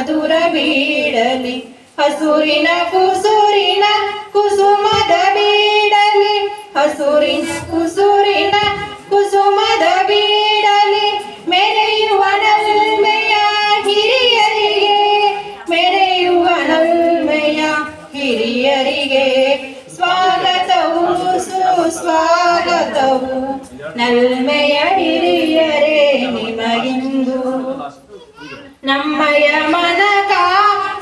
ಮಧುರ ಬೀಡಲಿ, ಹಸುರಿನ ಕುಸುರಿನ ಕುಸುಮದ ಬೀಡಲಿ, ಹಸುರಿನ ಕುಸುರಿನ ಕುಸುಮದ ಬೀಡಲಿ, ಮೆರೆಯುವ ನಲ್ಮೆಯ ಹಿರಿಯರಿಗೆ, ಮೆರೆಯುವ ನಲ್ಮೆಯ ಹಿರಿಯರಿಗೆ ಸ್ವಾಗತವು ಸುಸ್ವಾಗತವು. ನಲ್ಮೆಯ ಹಿರಿಯರೇ ನಿಮಗಿಂದು ನಮ್ಮಯ ಮನಕ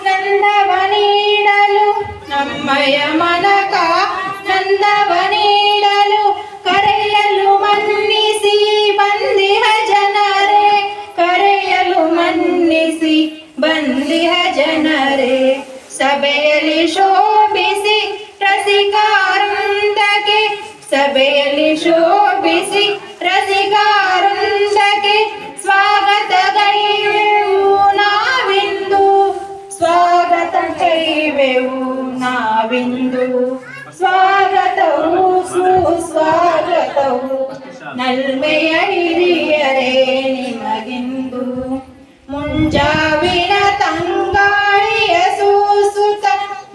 ನಂದವ ನೀಡಲು, ನಮ್ಮಯ ಮನಕ ನಂದವ ನೀಡಲು ಕರೆಯಲು ಮನ್ನಿಸಿ ಬಂದಿಹ ಜನರೇ, ಕರೆಯಲು ಮನ್ನಿಸಿ ಬಂದಿಹ ಜನರೇ. ಸಭೆಯಲ್ಲಿ ಶೋಭಿಸಿ ರಸಿಕಾರುಂದಕ್ಕೆ, ಸಭೆಯಲ್ಲಿ ಶೋಭಿಸಿ ರಸಿಕಾರುಂದಕ್ಕೆ ಸ್ವಾಗತಗೈವೆವು ನಾವಿಂದು, ಸ್ವಾಗತಗೈವೆವು ನಾವಿಂದು. ಸ್ವಾಗತವು ಸುಸ್ವಾಗತವು ನಲ್ಮೆಯ ಹಿರಿಯರೇ ನಿಮಗಿಂದು. ಮುಂಜಾವಿನ ತಂಗಾಳಿಯ ಸೂಸುತ,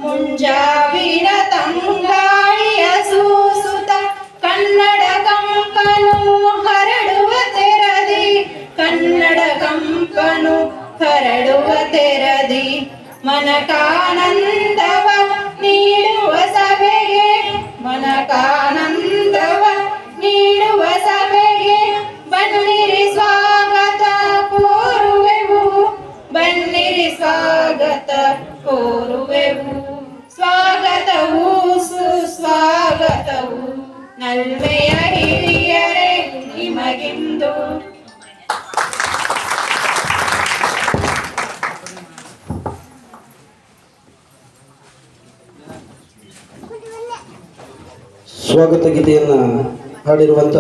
ಮುಂಜಾವಿನ ತಂಗಾಳಿಯ ಸೂಸುತ ಕನ್ನಡ ಕಂಪನು ಹರಡುವ ತೆರದಿ, ಕನ್ನಡ ಕಂಪನು ಹರಡುವ ತೆರದಿ. ಮನಕಾನಂದವ ನೀಡುವ ಸಭೆಗೆ, ಮನಕಾನಂದವ ನೀಡುವ ಸಭೆಗೆ ಬನ್ನಿರಿ ಸ್ವಾಗತ ಕೋರುವೆವು, ಬನ್ನಿರಿ ಸ್ವಾಗತ ಕೋರುವೆವು. ಸ್ವಾಗತವು ಸುಸ್ವಾಗತವು ನಲ್ಮೆಯ ಹಿರಿಯರೇ ನಿಮಗಿಂದು. ಸ್ವಾಗತ ಗೀತೆಯನ್ನು ಹಾಡಿರುವಂಥ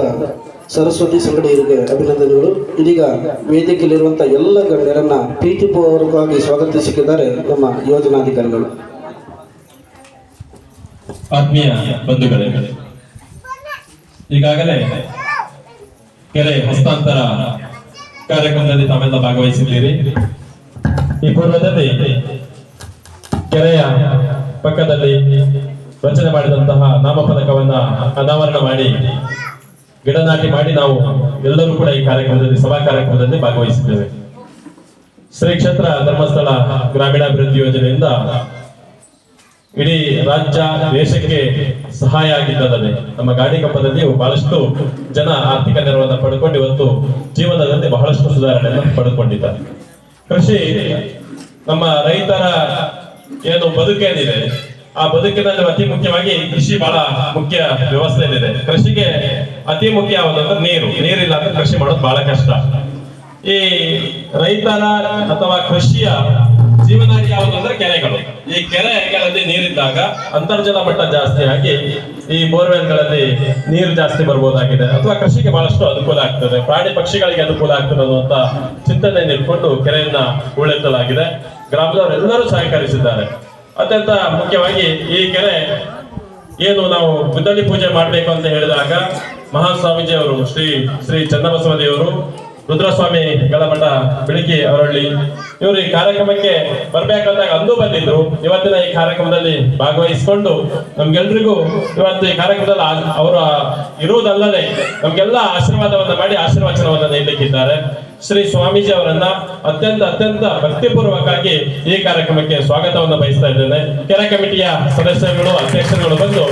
ಸರಸ್ವತಿ ಸಂಗಡಿಯವರಿಗೆ ಅಭಿನಂದನೆಗಳು. ಇದೀಗ ವೇದಿಕೆಯಲ್ಲಿರುವಂಥ ಎಲ್ಲ ಗಣ್ಯರನ್ನ ಪ್ರೀತಿಪೂರ್ವಕವಾಗಿ ಸ್ವಾಗತಿಸಿದ್ದಾರೆ ನಮ್ಮ ಯೋಜನಾಧಿಕಾರಿಗಳು. ಆತ್ಮೀಯ ಬಂಧುಗಳೇ, ಈಗಾಗಲೇ ಕೆರೆ ಹಸ್ತಾಂತರ ಕಾರ್ಯಕ್ರಮದಲ್ಲಿ ತಾವೆಲ್ಲ ಭಾಗವಹಿಸಿದ್ದೀರಿ. ಈ ಪೂರ್ವದಲ್ಲಿ ಕೆರೆಯ ಪಕ್ಕದಲ್ಲಿ ರಚನೆ ಮಾಡಿದಂತಹ ನಾಮಫಲಕವನ್ನ ಅನಾವರಣ ಮಾಡಿ ಗಿಡ ನಾಟಿ ಮಾಡಿ ನಾವು ಎಲ್ಲರೂ ಕೂಡ ಈ ಕಾರ್ಯಕ್ರಮದಲ್ಲಿ ಸಭಾ ಕಾರ್ಯಕ್ರಮದಲ್ಲಿ ಭಾಗವಹಿಸಿದ್ದೇವೆ. ಶ್ರೀ ಕ್ಷೇತ್ರ ಧರ್ಮಸ್ಥಳ ಗ್ರಾಮೀಣಾಭಿವೃದ್ಧಿ ಯೋಜನೆಯಿಂದ ಇಡೀ ರಾಜ್ಯ ದೇಶಕ್ಕೆ ಸಹಾಯ ಆಗಿದ್ದಲ್ಲದೆ ನಮ್ಮ ಗಾಡಿ ಕಂಪದಲ್ಲಿ ಬಹಳಷ್ಟು ಜನ ಆರ್ಥಿಕ ನೆರವನ್ನು ಪಡ್ಕೊಂಡು ಇವತ್ತು ಜೀವನದಲ್ಲಿ ಬಹಳಷ್ಟು ಸುಧಾರಣೆಯನ್ನು ಪಡೆದುಕೊಂಡಿದ್ದಾರೆ. ಕೃಷಿ ನಮ್ಮ ರೈತರ ಏನು ಬದುಕೇನಿದೆ ಆ ಬದುಕಿನಲ್ಲಿ ಅತಿ ಮುಖ್ಯವಾಗಿ ಕೃಷಿ ಬಹಳ ಮುಖ್ಯ ವ್ಯವಸ್ಥೆಯಲ್ಲಿದೆ. ಕೃಷಿಗೆ ಅತಿ ಮುಖ್ಯ ಯಾವುದಂದ್ರೆ ನೀರಿಲ್ಲ ಅಂದ್ರೆ ಕೃಷಿ ಮಾಡೋದು ಬಹಳ ಕಷ್ಟ. ಈ ರೈತರ ಅಥವಾ ಕೃಷಿಯ ಜೀವನಾಡಿ ಯಾವುದು ಅಂದ್ರೆ ಕೆರೆಗಳು. ಈ ಕೆರೆಗಳಲ್ಲಿ ನೀರಿದ್ದಾಗ ಅಂತರ್ಜಲ ಮಟ್ಟ ಜಾಸ್ತಿ ಆಗಿ ಈ ಬೋರ್ವೆಲ್ಗಳಲ್ಲಿ ನೀರು ಜಾಸ್ತಿ ಬರ್ಬೋದಾಗಿದೆ, ಅಥವಾ ಕೃಷಿಗೆ ಬಹಳಷ್ಟು ಅನುಕೂಲ ಆಗ್ತದೆ, ಪ್ರಾಣಿ ಪಕ್ಷಿಗಳಿಗೆ ಅನುಕೂಲ ಆಗ್ತದೆ ಅನ್ನುವಂತ ಚಿಂತನೆಯನ್ನು ಇಟ್ಕೊಂಡು ಕೆರೆಯನ್ನ ಉಳಿಸಲಾಗಿದೆ. ಗ್ರಾಮದವರೆಲ್ಲರೂ ಸಹಕರಿಸಿದ್ದಾರೆ. ಅತ್ಯಂತ ಮುಖ್ಯವಾಗಿ ಈ ಕೆರೆ ಏನು ನಾವು ಗುದ್ದಲಿ ಪೂಜೆ ಮಾಡಬೇಕು ಅಂತ ಹೇಳಿದಾಗ ಮಹಾಸ್ವಾಮೀಜಿ ಅವರು ಶ್ರೀ ಚನ್ನಬಸವದೇವರು, ರುದ್ರಸ್ವಾಮಿ ಗಲಮಠ ಬಿಳಿಕಿ ಅವರಳ್ಳಿ ಇವರು ಈ ಕಾರ್ಯಕ್ರಮಕ್ಕೆ ಬರ್ಬೇಕಂದಾಗ ಅಂದು ಬಂದಿದ್ರು. ಇವತ್ತಿನ ಈ ಕಾರ್ಯಕ್ರಮದಲ್ಲಿ ಭಾಗವಹಿಸಿಕೊಂಡು ನಮ್ಗೆಲ್ರಿಗೂ ಇವತ್ತು ಈ ಕಾರ್ಯಕ್ರಮದಲ್ಲಿ ಅವರ ಇರುವುದಲ್ಲದೆ ನಮ್ಗೆಲ್ಲ ಆಶೀರ್ವಾದವನ್ನ ಮಾಡಿ ಆಶೀರ್ವಚನವನ್ನ ನೀಡಲಿಕ್ಕಿದ್ದಾರೆ. ಶ್ರೀ ಸ್ವಾಮೀಜಿ ಅವರನ್ನ ಅತ್ಯಂತ ಭಕ್ತಿಪೂರ್ವಕವಾಗಿ ಈ ಕಾರ್ಯಕ್ರಮಕ್ಕೆ ಸ್ವಾಗತವನ್ನು ಬಯಸ್ತಾ ಇದ್ದೇನೆ. ಕೆರೆ ಕಮಿಟಿಯ ಸದಸ್ಯರುಗಳು ಅಧ್ಯಕ್ಷರುಗಳು ಬಂದು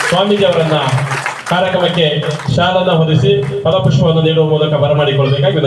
ಸ್ವಾಮೀಜಿ ಅವರನ್ನ ಕಾರ್ಯಕ್ರಮಕ್ಕೆ ಶಾಲನ್ನು ಹೊದಿಸಿ ಫಲಪುಷ್ಪವನ್ನು ನೀಡುವ ಮೂಲಕ ಬರಮಾಡಿಕೊಳ್ಳಬೇಕಾಗಿ